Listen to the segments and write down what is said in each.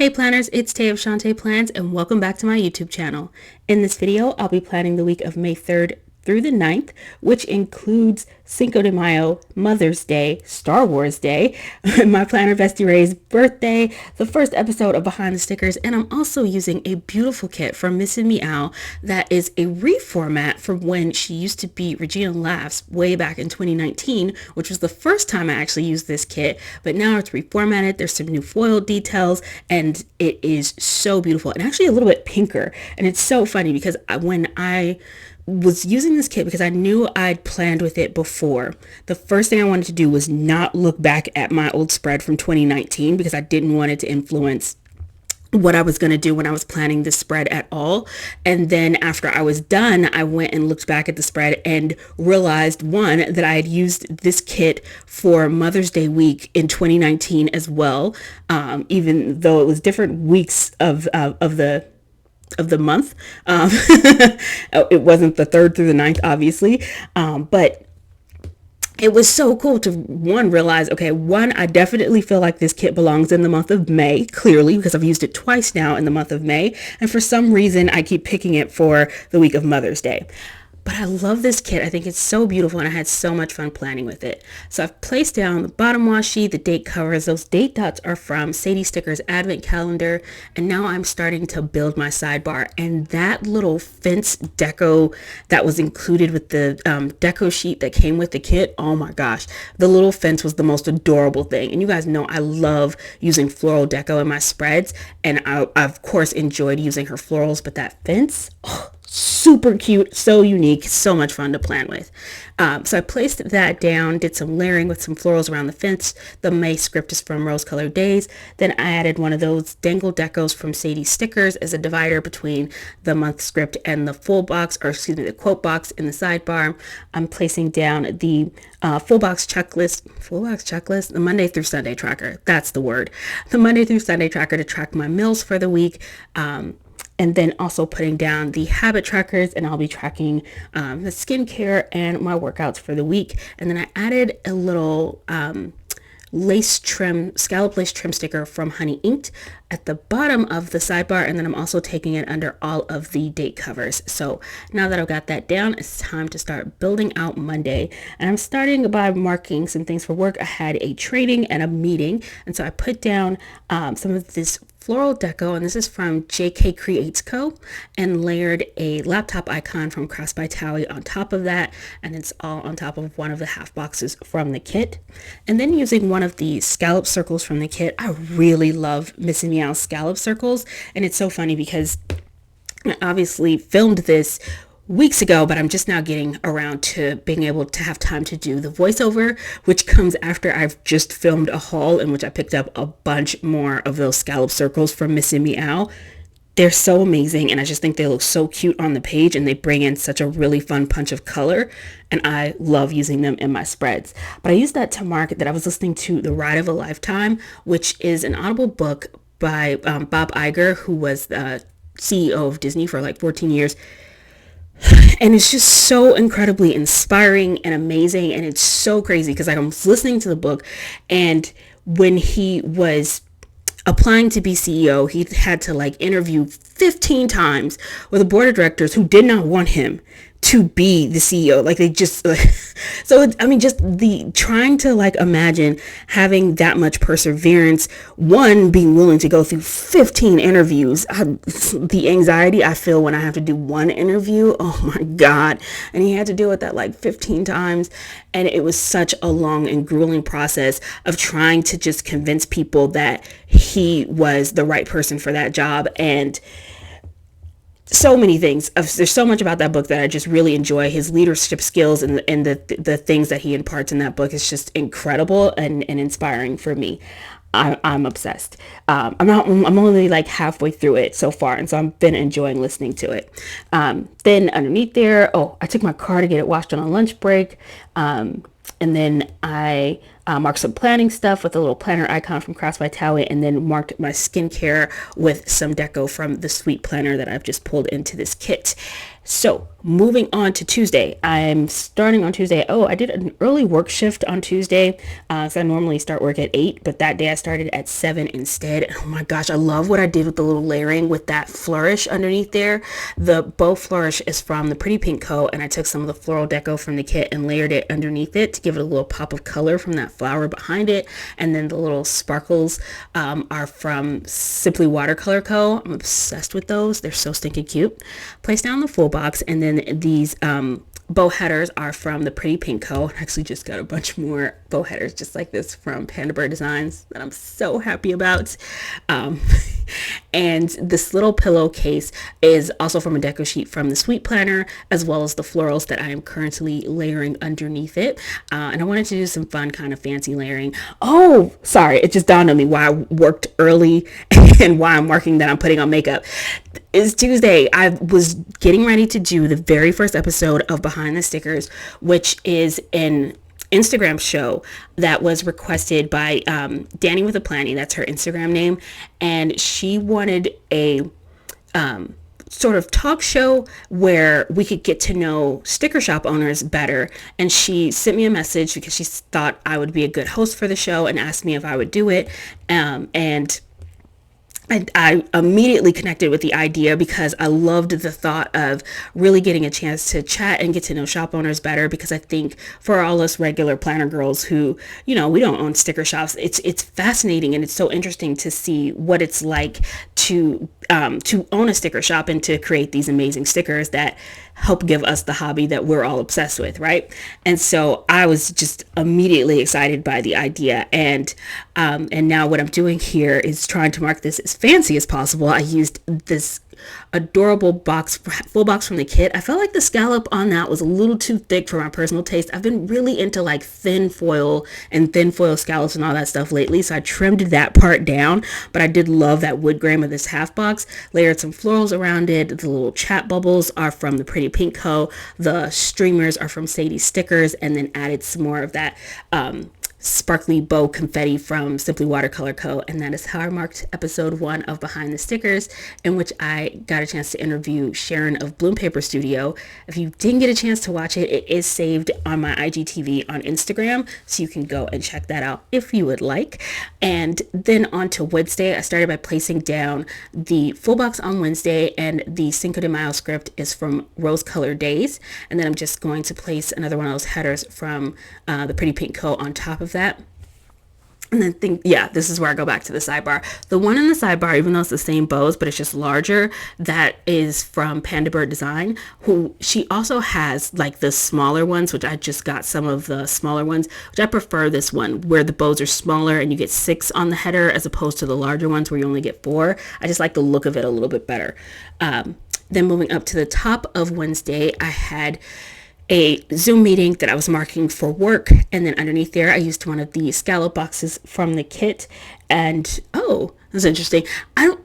Hey planners, it's Tay of ShawntePlans and welcome back to my YouTube channel. In this video, I'll be planning the week of May 3rd through the 9th, which includes Cinco de Mayo, Mother's Day, Star Wars Day, my planner Bestie Ray's birthday, the first episode of Behind the Stickers, and I'm also using a beautiful kit from Miss Meow that is a reformat from when she used to be Regina Laughs way back in 2019, which was the first time I actually used this kit, but now it's reformatted. There's some new foil details and it is so beautiful and actually a little bit pinker. And it's so funny because when I was using this kit, because I knew I'd planned with it before, the first thing I wanted to do was not look back at my old spread from 2019 because I didn't want it to influence what I was going to do when I was planning this spread at all. And then after I was done, I went and looked back at the spread and realized, one, that I had used this kit for Mother's Day week in 2019 as well, even though it was different weeks of the month. It wasn't the 3rd through the 9th, obviously, but it was so cool to realize, okay, I definitely feel like this kit belongs in the month of May, clearly, because I've used it twice now in the month of May, and for some reason I keep picking it for the week of Mother's Day. But I love this kit. I think it's so beautiful and I had so much fun planning with it. So I've placed down the bottom washi, the date covers. Those date dots are from Sadie Sticker's advent calendar. And now I'm starting to build my sidebar. And that little fence deco that was included with the deco sheet that came with the kit, oh my gosh, the little fence was the most adorable thing. And you guys know I love using floral deco in my spreads. And I of course enjoyed using her florals, but that fence, oh, super cute, so unique, so much fun to plan with. So I placed that down, did some layering with some florals around the fence. The May script is from Rose Colored Days. Then I added one of those dangle decos from Sadie Stickers as a divider between the month script and the the quote box in the sidebar. I'm placing down the full box checklist, the Monday through Sunday tracker. That's the word. The Monday through Sunday tracker to track my meals for the week. And then also putting down the habit trackers, and I'll be tracking the skincare and my workouts for the week. And then I added a little scallop lace trim sticker from Honey Inked at the bottom of the sidebar, and then I'm also taking it under all of the date covers. So now that I've got that down, it's time to start building out Monday, and I'm starting by marking some things for work. I had a training and a meeting, and so I put down some of this floral deco, and this is from JK Creates Co, and layered a laptop icon from Crossed by Towie on top of that, and it's all on top of one of the half boxes from the kit. And then using one of the scallop circles from the kit, I really love Miss Meow's scallop circles, and it's so funny because I obviously filmed this weeks ago, but I'm just now getting around to being able to have time to do the voiceover, which comes after I've just filmed a haul in which I picked up a bunch more of those scallop circles from Miss Meow. They're so amazing, and I just think they look so cute on the page, and they bring in such a really fun punch of color, and I love using them in my spreads. But I used that to mark that I was listening to The Ride of a Lifetime, which is an Audible book by Bob Iger, who was the CEO of Disney for like 14 years. And it's just so incredibly inspiring and amazing, and it's so crazy because I was listening to the book, and when he was applying to be CEO, he had to interview 15 times with a board of directors who did not want him to be the CEO. They just so just the trying to imagine having that much perseverance, one, being willing to go through 15 interviews, the anxiety I feel when I have to do one interview, oh my god. And he had to do it that 15 times, and it was such a long and grueling process of trying to just convince people that he was the right person for that job. And so many things. There's so much about that book that I just really enjoy. His leadership skills and the things that he imparts in that book is just incredible and inspiring for me. I'm obsessed. I'm only halfway through it so far, and so I've been enjoying listening to it. Then underneath there, I took my car to get it washed on a lunch break. And then I marked some planning stuff with a little planner icon from Crossed by Towie, and then marked my skincare with some deco from the Sweet Planner that I've just pulled into this kit. So moving on to Tuesday. I'm starting on Tuesday. Oh, I did an early work shift on Tuesday. So I normally start work at 8, but that day I started at 7 instead. Oh my gosh, I love what I did with the little layering with that flourish underneath there. The bow flourish is from the Pretty Pink Co. And I took some of the floral deco from the kit and layered it underneath it to give it a little pop of color from that flower behind it. And then the little sparkles are from Simply Watercolor Co. I'm obsessed with those. They're so stinking cute. Place down the full box, and then these bow headers are from the Pretty Pink Co. I actually just got a bunch more bow headers just like this from Panda Bird Designs that I'm so happy about. And this little pillowcase is also from a deco sheet from the Sweet Planner, as well as the florals that I am currently layering underneath it. And I wanted to do some fun kind of fancy layering. Oh, sorry, it just dawned on me why I worked early and why I'm marking that I'm putting on makeup. It's Tuesday. I was getting ready to do the very first episode of Behind the Stickers, which is an Instagram show that was requested by Danny with a Planny. That's her Instagram name. And she wanted a sort of talk show where we could get to know sticker shop owners better. And she sent me a message because she thought I would be a good host for the show and asked me if I would do it. And I immediately connected with the idea because I loved the thought of really getting a chance to chat and get to know shop owners better, because I think for all us regular planner girls who, we don't own sticker shops, it's fascinating and it's so interesting to see what it's like to own a sticker shop and to create these amazing stickers that help give us the hobby that we're all obsessed with, right? And so I was just immediately excited by the idea, and now what I'm doing here is trying to mark this as fancy as possible. I used this adorable full box from the kit. I felt like the scallop on that was a little too thick for my personal taste. I've been really into like thin foil scallops and all that stuff lately, so I trimmed that part down, but I did love that wood grain of this half box. Layered some florals around it. The little chat bubbles are from the Pretty Pink Co. The streamers are from Sadie Stickers, and then added some more of that sparkly bow confetti from Simply Watercolor Co. And that is how I marked episode 1 of Behind the Stickers, in which I got a chance to interview Sharon of Bloom Paper Studio. If you didn't get a chance to watch it, it is saved on my IGTV on Instagram, so you can go and check that out if you would like. And then on to Wednesday, I started by placing down the full box on Wednesday, and the Cinco de Mayo script is from Rose Color Days. And then I'm just going to place another one of those headers from the Pretty Pink Co. on top of that. And then this is where I go back to the sidebar. The one in the sidebar, even though it's the same bows, but it's just larger, that is from Panda Bird Design, who she also has like the smaller ones, which I just got some of the smaller ones, which I prefer this one where the bows are smaller and you get 6 on the header as opposed to the larger ones where you only get 4. I just like the look of it a little bit better. Then moving up to the top of Wednesday, I had a Zoom meeting that I was marking for work, and then underneath there I used one of the scallop boxes from the kit. And that's interesting. I'm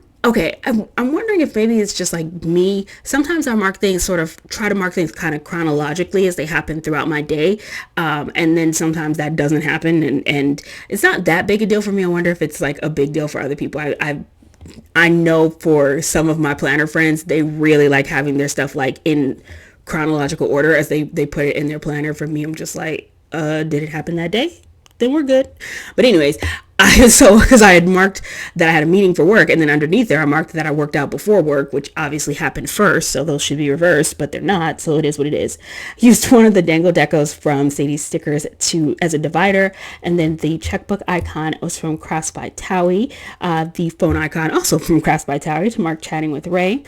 wondering if maybe it's just like me. Sometimes I try to mark things kind of chronologically as they happen throughout my day, and then sometimes that doesn't happen, and it's not that big a deal for me. I wonder if it's like a big deal for other people. I know for some of my planner friends, they really like having their stuff like in chronological order as they put it in their planner. For me, I'm just like, did it happen that day? Then we're good. But anyways, because I had marked that I had a meeting for work, and then underneath there I marked that I worked out before work, which obviously happened first, so those should be reversed, but they're not, so it is what it is. Used one of the dangle decos from Sadie Stickers as a divider, and then the checkbook icon was from Crafts by Towie. The phone icon also from Crafts by Towie to mark chatting with Ray.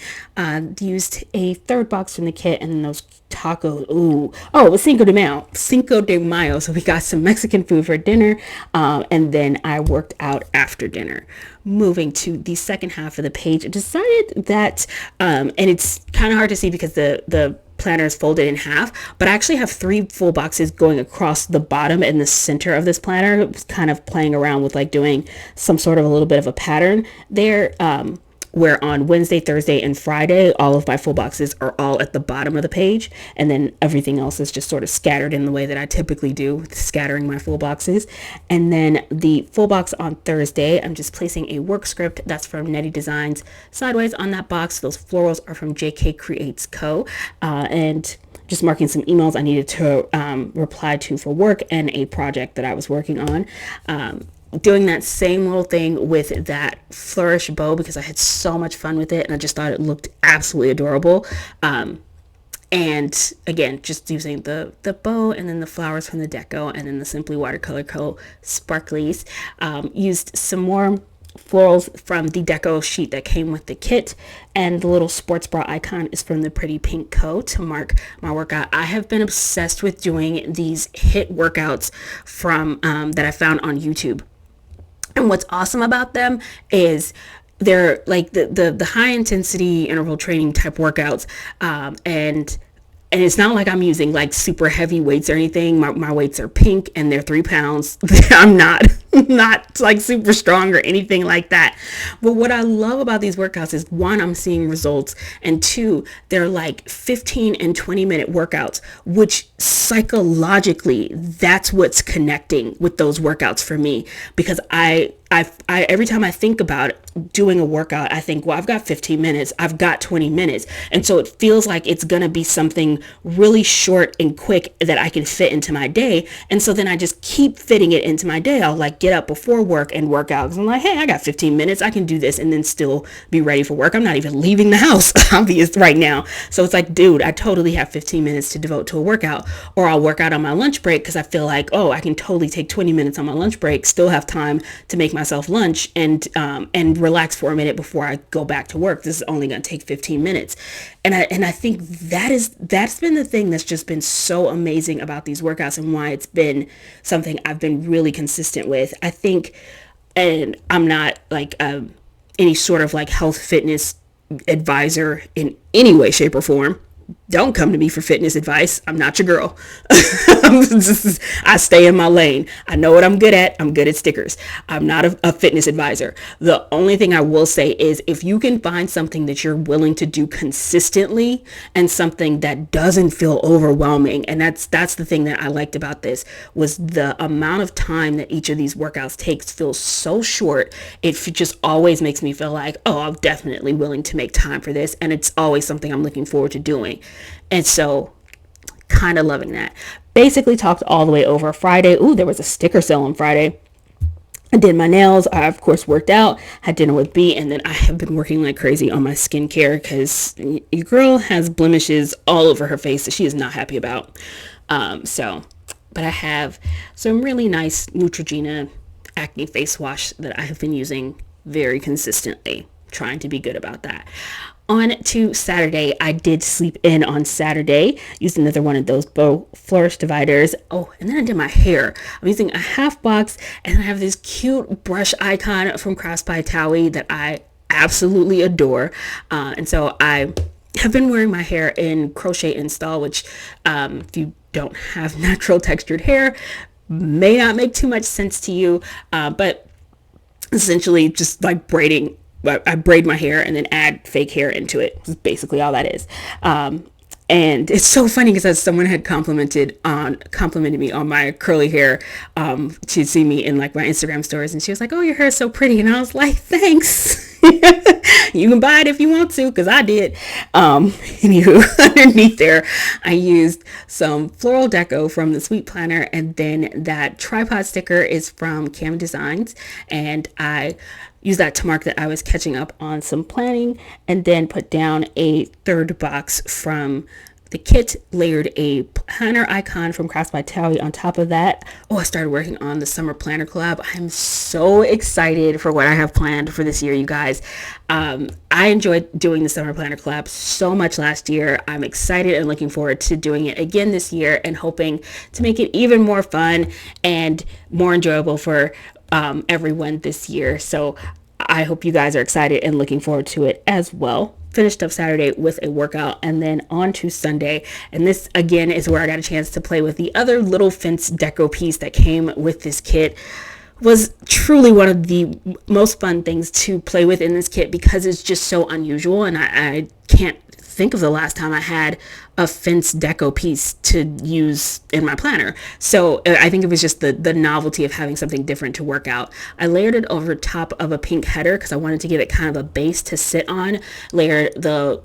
Used a third box from the kit, and then those tacos. It was Cinco de Mayo, so we got some Mexican food for dinner, and then I worked out after dinner. Moving to the second half of the page, I decided that, and it's kind of hard to see because the planner is folded in half, but I actually have 3 full boxes going across the bottom and the center of this planner. I was kind of playing around with like doing some sort of a little bit of a pattern there. where on Wednesday, Thursday, and Friday, all of my full boxes are all at the bottom of the page, and then everything else is just sort of scattered in the way that I typically do, scattering my full boxes. And then the full box on Thursday, I'm just placing a work script that's from Netty Designs sideways on that box. Those florals are from JK Creates Co. And just marking some emails I needed to reply to for work and a project that I was working on. Doing that same little thing with that flourish bow because I had so much fun with it and I just thought it looked absolutely adorable. And again, just using the bow and then the flowers from the deco and then the Simply Watercolor Co. sparklies. Used some more florals from the deco sheet that came with the kit, and the little sports bra icon is from the Pretty Pink Co. to mark my workout. I have been obsessed with doing these HIIT workouts from that I found on YouTube. And what's awesome about them is they're like the high intensity interval training type workouts. And it's not like I'm using like super heavy weights or anything. My weights are pink and they're 3 pounds. I'm not like super strong or anything like that. But what I love about these workouts is, one, I'm seeing results, and two, they're like 15 and 20-minute workouts, which psychologically, that's what's connecting with those workouts for me. Because I every time I think about doing a workout, I think, well, I've got 15 minutes, I've got 20 minutes. And so it feels like it's going to be something really short and quick that I can fit into my day. And so then I just keep fitting it into my day. I'll like get up before work and work out because I'm like, hey, I got 15 minutes, I can do this and then still be ready for work. I'm not even leaving the house, obvious right now. So it's like, dude, I totally have 15 minutes to devote to a workout. Or I'll work out on my lunch break because I feel like, oh, I can totally take 20 minutes on my lunch break, still have time to make myself lunch and relax for a minute before I go back to work. This is only going to take 15 minutes. And I think that's been the thing that's just been so amazing about these workouts and why it's been something I've been really consistent with. I think, and I'm not like any sort of like health fitness advisor in any way, shape, or form. Don't come to me for fitness advice. I'm not your girl. I stay in my lane. I know what I'm good at. I'm good at stickers. I'm not a fitness advisor. The only thing I will say is if you can find something that you're willing to do consistently and something that doesn't feel overwhelming, and that's the thing that I liked about this, was the amount of time that each of these workouts takes feels so short. It just always makes me feel like, oh, I'm definitely willing to make time for this, and it's always something I'm looking forward to doing. And so kind of loving that. Basically talked all the way over Friday. Ooh, there was a sticker sale on Friday. I did my nails. I, of course, worked out, had dinner with B, and then I have been working like crazy on my skincare because your girl has blemishes all over her face that she is not happy about. But I have some really nice Neutrogena acne face wash that I have been using very consistently, trying to be good about that. On to Saturday, I did sleep in on Saturday, used another one of those bow flourish dividers. Oh, and then I did my hair. I'm using a half box, and I have this cute brush icon from Crafts by Towie that I absolutely adore. And so I have been wearing my hair in crochet install, which if you don't have natural textured hair, may not make too much sense to you, but essentially just like braiding. I braid my hair and then add fake hair into it. That's basically all that is. And it's so funny because someone had complimented me on my curly hair to see me in like my Instagram stories, and she was like, "Oh, your hair is so pretty," and I was like, "Thanks." You can buy it if you want to, because I did. Anywho, underneath there, I used some floral deco from the Sweet Planner, and then that tripod sticker is from Cam Designs, and I use that to mark that I was catching up on some planning, and then put down a third box from the kit, layered a planner icon from Crafts by Towie on top of that. Oh, I started working on the summer planner collab. I'm so excited for what I have planned for this year, you guys. I enjoyed doing the summer planner collab so much last year. I'm excited and looking forward to doing it again this year and hoping to make it even more fun and more enjoyable for everyone this year. So I hope you guys are excited and looking forward to it as well. Finished up Saturday with a workout, and then on to Sunday. And this again is where I got a chance to play with the other little fence deco piece that came with this kit. was truly one of the most fun things to play with in this kit because it's just so unusual, and I can't think of the last time I had a fence deco piece to use in my planner. So I think it was just the novelty of having something different to work out. I layered it over top of a pink header because I wanted to give it kind of a base to sit on. Layered the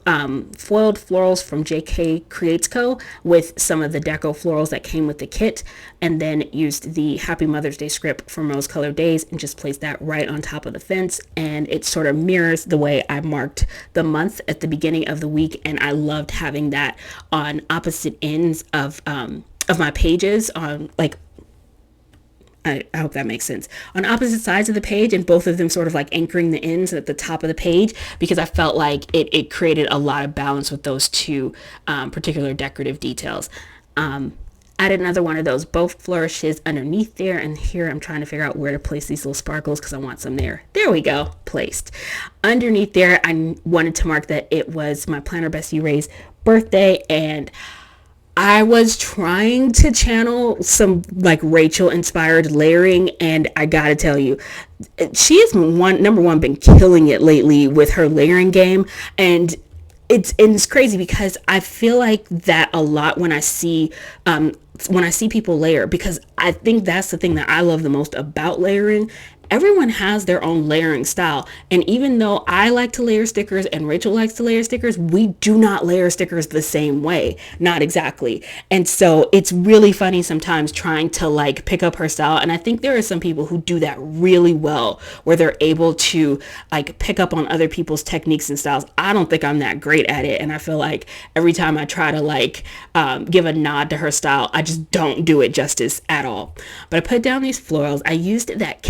foiled florals from JK Creates Co. with some of the deco florals that came with the kit, and then used the Happy Mother's Day script from Rose Colored Days and just placed that right on top of the fence. And it sort of mirrors the way I marked the month at the beginning of the week, and I loved having that on opposite ends of my pages, on like, I hope that makes sense, on opposite sides of the page, and both of them sort of like anchoring the ends at the top of the page, because I felt like it created a lot of balance with those two particular decorative details. Added another one of those bow flourishes underneath there, and here I'm trying to figure out where to place these little sparkles because I want some there. There we go, placed. Underneath there, I wanted to mark that it was my planner bestie Ray's birthday, and I was trying to channel some like Rachel inspired layering, and I gotta tell you, she is number one been killing it lately with her layering game. And it's crazy because I feel like that a lot when I see people layer, because I think that's the thing that I love the most about layering. Everyone has their own layering style, and even though I like to layer stickers and Rachel likes to layer stickers, we do not layer stickers the same way, not exactly. And so it's really funny sometimes trying to like pick up her style, and I think there are some people who do that really well, where they're able to like pick up on other people's techniques and styles. I don't think I'm that great at it, and I feel like every time I try to like give a nod to her style, I just don't do it justice at all. But I put down these florals. I used that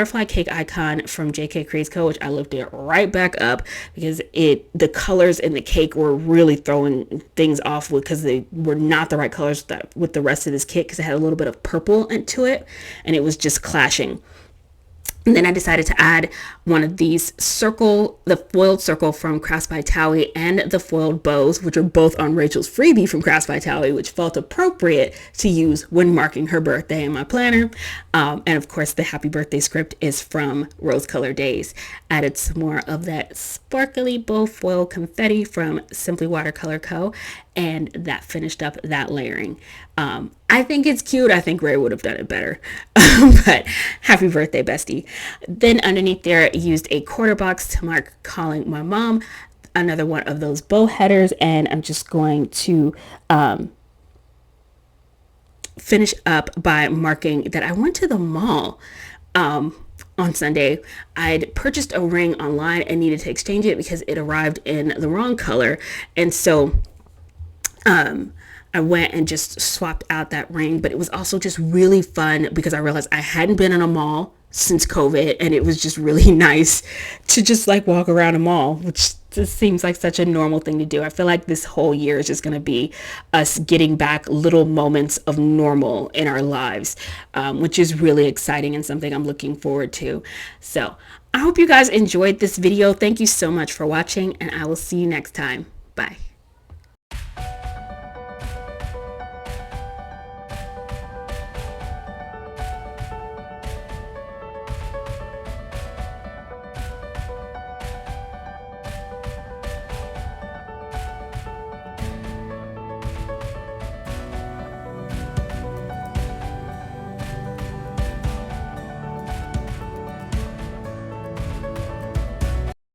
butterfly cake icon from JK Creates Co., which I lifted right back up because the colors in the cake were really throwing things off because they were not the right colors with the rest of this kit, because it had a little bit of purple into it and it was just clashing. And then I decided to add one of these the foiled circle from Crafts by Towie and the foiled bows, which are both on Rachel's freebie from Crafts by Towie, which felt appropriate to use when marking her birthday in my planner. And of course, the happy birthday script is from Rose Colored Days. Added some more of that sparkly bow foil confetti from Simply Watercolor Co. And that finished up that layering. I think it's cute. I think Ray would have done it better. But happy birthday, bestie. Then underneath there, I used a quarter box to mark calling my mom, another one of those bow headers, and I'm just going to finish up by marking that I went to the mall on Sunday. I'd purchased a ring online and needed to exchange it because it arrived in the wrong color, and so I went and just swapped out that ring. But it was also just really fun because I realized I hadn't been in a mall since COVID, and it was just really nice to just like walk around a mall, which just seems like such a normal thing to do. I feel like this whole year is just going to be us getting back little moments of normal in our lives, which is really exciting and something I'm looking forward to. So I hope you guys enjoyed this video. Thank you so much for watching, and I will see you next time. Bye.